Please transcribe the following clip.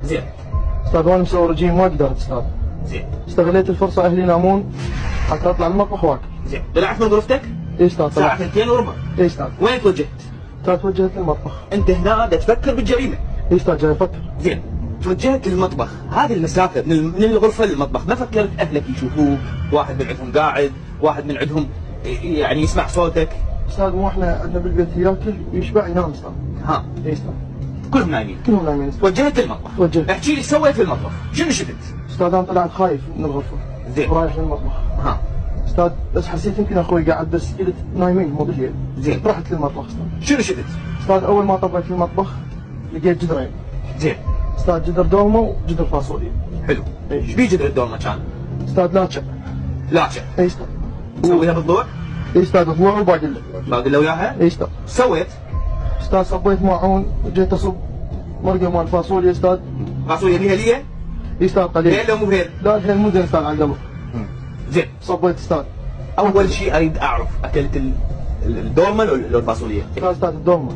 زين. استاذ وانا مسوي رجيم ما قدرت استاذ. زين. استغليت الفرصه اهلي ينامون حتى اطلع المطبخ واكل. زين. طلعت من غرفتك؟ اي استاذ الساعة طلعت. 2 وربع. اي استاذ. وين توجهت؟ استاذ توجهت للمطبخ. انت هنا دا تفكر بالجريمة. اي استاذ جاي افكر. زين. توجهت للمطبخ، هذه المسافة من الغرفة للمطبخ، ما فكرت أهلك يشوفوك، واحد من عندهم قاعد، واحد من عندهم يعني يسمع صوتك؟ استاذ مو احنا عندنا بالبيت ياكل ويشبع ينام استاذ. ها. اي استاذ. كلهم نايمين. كلهم نايمين استاذ. توجهت للمطبخ. توجهت. احكي لي ايش سويت في المطبخ؟ شنو شفت؟ استاذ انا طلعت خايف من الغرفه. زين. ورايح للمطبخ. ها. استاذ بس حسيت يمكن اخوي قاعد بس قلت نايمين مو بالليل. زين. رحت للمطبخ استاذ. شنو شفت؟ استاذ اول ما طبيت في المطبخ لقيت جدرين. زين. استاذ جدر دومه وجدر فاصوليا. حلو. إيش؟ ايش بيه جدر الدولمة كان؟ استاذ لاتشا. لاتشة. اي استاذ. تسويها بالضوء؟ اي استاذ ضوء وباقي. باقي له وياها؟ اي استاذ. سويت؟ استاذ صبيت معون وجيت اصب مرقه مال فاصوليا استاذ. فاصوليا ليها ليه؟ اي استاذ قليل. هيل لو مو هيل؟ لا الحين مو زين استاذ على القلب. زين. صبيت استاذ. اول شيء اريد اعرف اكلت الدولمة لو الفاصوليا؟ استاذ الدومه.